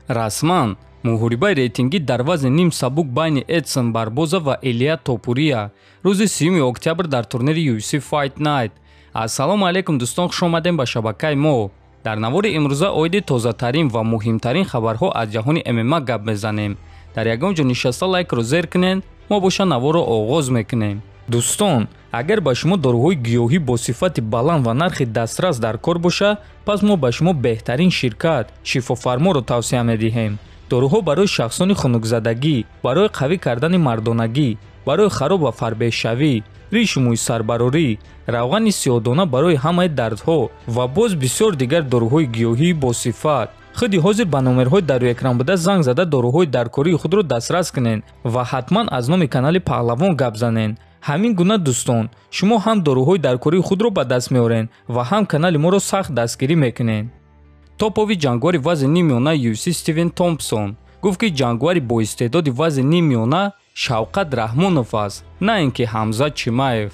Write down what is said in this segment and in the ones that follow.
расман муҳорибаи рейтингӣ дар вазни ним сабук байни Эдсон Барбоза ва Илия Топурия рӯзи 3 октябр дар турнири UFC Fight Night. Ассалому алайкум дӯстон, хуш омадем ба шабакаи мо. дар навори имрӯза оиди тозатарин ва муҳимтарин хабарҳо аз ҷаҳони ММА гап мезанем. дар ягон ҷо нишаста лайкро зер кунен, мо боша наворро оғоз мекунем. дӯстон, агар ба шумо доруҳои гиёҳӣ бо сифати баланд ва нархи дастрас дар кор боша, пас мо ба шумо беҳтарин ширкат шифофарморо тавсия медиҳем. доруҳо барои шахсони хунукзадагӣ, барои қавӣ кардани мардонагӣ, барои хароб ва фарбеҳшавӣ, ришу мӯйсарбарорӣ, равғани сиёҳдона барои ҳамаи дардҳо ва боз бисёр дигар доруҳои гиёҳии босифат. худи ҳозир ба номерҳои дар рӯи экран буда занг зада доруҳои даркории худро дастрас кунен ва ҳатман аз номи канали Паҳлавон гап занен. ҳамин гуна дӯстон, шумо ҳам доруҳои даркории худро ба даст меорен ва ҳам канали моро сахт дастгирӣ мекунен. топови ҷангвари вазни нимёна UFC Стивен Томпсон гуфт ки ҷангвари боистеъдоди вазни нимёна Шавқат Раҳмонов аст, на ин ки Ҳамзат Чимаев.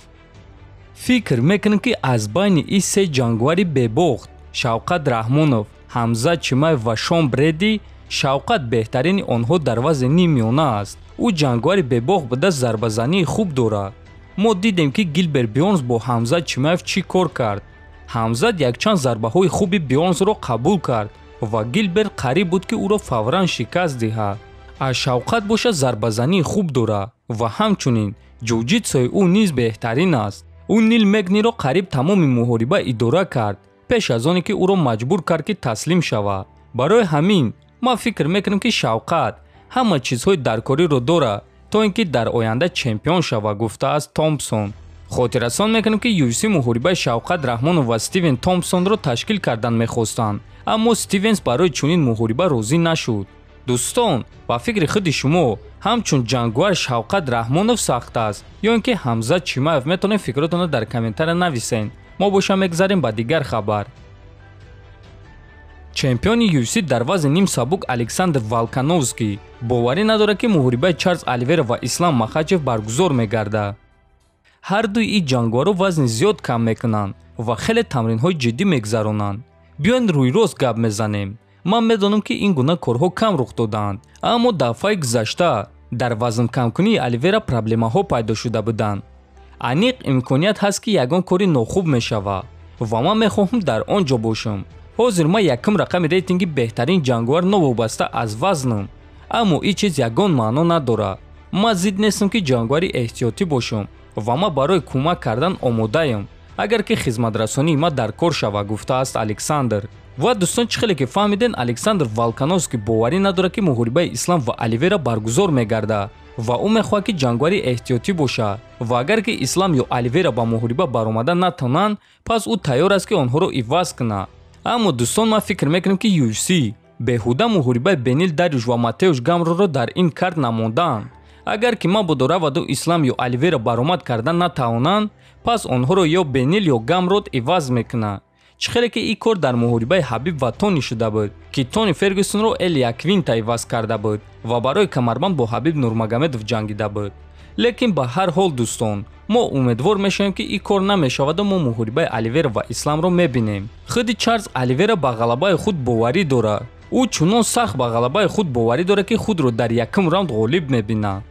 фикр мекунем ки аз байни ин се ҷангвари бебохт Шавқат Раҳмонов, Ҳамзат Чимаев ва Шон Бредди, Шавқат беҳтарини онҳо дар вазни нимёна аст. ӯ ҷангвари бебохт буда зарбазании хуб дорад. мо дидем ки Гилберт Бёрнс бо Ҳамзат Чимаев чӣ кор кард. ҳамзат якчанд зарбаҳои хуби Бёрнсро қабул кард ва Гилберт қариб буд ки ӯро фавран шикаст диҳад. аз Шавқат боша зарбазании хуб дорад ва ҳамчунин ҷуҷитсои ӯ низ беҳтарин аст. ӯ Нил Мегниро қариб тамоми муҳориба идора кард, пеш аз оне ки ӯро маҷбур кард ки таслим шавад. барои ҳамин ма фикр мекунам ки Шавқат ҳама чизҳои даркориро дорад то ин ки дар оянда чемпион шавад, гуфтааст Томпсон. хотиррасон мекунем ки UFC муҳорибаи Шавқат Раҳмонов ва Стивен Томпсонро ташкил кардан мехостанд, аммо Стивенс барои чунин муҳориба розӣ нашуд. дӯстон, ба фикри худи шумо ҳамчун ҷангвар Шавқат Раҳмонов сахт аст ё ин ки Ҳамзат Чимаев? метавонед фикротонро дар комментария нависен. мо боша мегзарем ба дигар хабар. чемпиони UFC дар вазни ним сабук Александр Волкановский боварӣ надорад ки муҳорибаи Чарлз Оливера ва Ислам Махачев баргузор мегардад. ҳар дуи ин ҷангваро вазни зиёд кам мекунанд ва хеле тамринҳои ҷиддӣ мегзаронанд. биёед рӯйрост гап мезанем. ман медонам ки ин гуна корҳо кам рух додаанд, аммо дафъаи гузашта дар вазнкамкунии Оливера проблемаҳо пайдо шуда буданд. аниқ имконият ҳаст ки ягон кори нохуб мешавад ва ман мехоҳам дар он ҷо бошам. ҳозир ман якум рақами рейтинги беҳтарин ҷангвар новобаста аз вазнам, аммо ин чиз ягон маъно надорад. ман зид нестам ки ҷангвари эҳтиётӣ бошам ва ман барои кӯмак кардан омодаям, агар ки хизматрасонии ман дар кор шавад, гуфтааст Александр. ва дӯстон, чӣ хеле ки фаҳмиден, Александр Волкановский боварӣ надорад ки муҳорибаи Ислам ва Оливера баргузор мегардад ва ӯ мехоҳад ки ҷангвари эҳтиётӣ бошад ва агар ки Ислам ё Оливера ба муҳориба баромада натавонанд, пас ӯ тайёр аст ки онҳоро иваз кунад. аммо дӯстон, ман фикр мекунам ки UFC беҳуда муҳорибаи Бенил Дарюш ва Матеуш Гамроро дар ин карт намондаанд. агар ки Мабодо раваду Ислам ё Оливера баромад кардан натавонанд, пас онҳоро ё Бенил ё Гамрод иваз мекунад. чӣ хеле ки ин кор дар муҳорибаи Ҳабиб ва Тони шуда буд ки Тони Фергюсонро Элия Квинта иваз карда буд ва барои камарбанд бо Ҳабиб Нурмагомедов ҷангида буд. лекин ба ҳар ҳол дӯстон, мо умедвор мешавем ки ин кор намешаваду мо муҳорибаи Оливера ва Исламро мебинем. худи Чарлз Оливера ба ғалабаи худ боварӣ дорад. ӯ чунон сахт ба ғалабаи худ боварӣ дорад ки худро дар якум раунд ғолиб мебинад.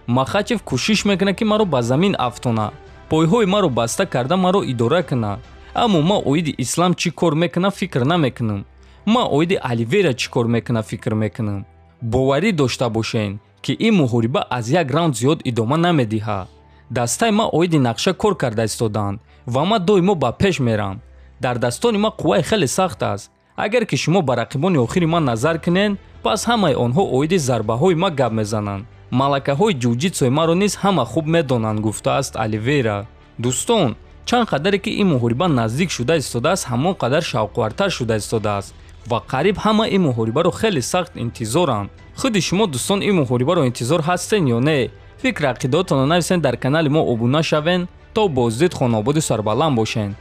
Махачев кӯшиш мекунад ки маро ба замин афтонад, пойҳои маро баста карда маро идора кунад, аммо ман оиди Ислам чӣ кор мекунам фикр намекунам. ман оиди Оливера чӣ кор мекунам фикр мекунам. боварӣ дошта бошен ки ин муҳориба аз як раунд зиёд идома намедиҳад. дастаи ман оиди нақша кор карда истодаанд ва ман доимо ба пеш мерам. дар дастони ман қувваи хеле сахт аст. агар ки шумо ба рақибони охири ман назар кунед, пас ҳамаи онҳо оиди зарбаҳои ман гап мезананд. малакаҳои ҷуҷитсои маро низ ҳама хуб медонанд, гуфтааст Оливера. дӯстон, чанд қадаре ки ин муҳориба наздик шуда истодааст, ҳамон қадар шавқовартар шуда истодааст ва қариб ҳама ин муҳорибаро хеле сахт интизоранд. худи шумо дӯстон ин муҳорибаро интизор ҳастен ё не? фикр ақидатонро нависен, дар канали мо обуна шавен. то боздид, хонободи сарбаланд бошен.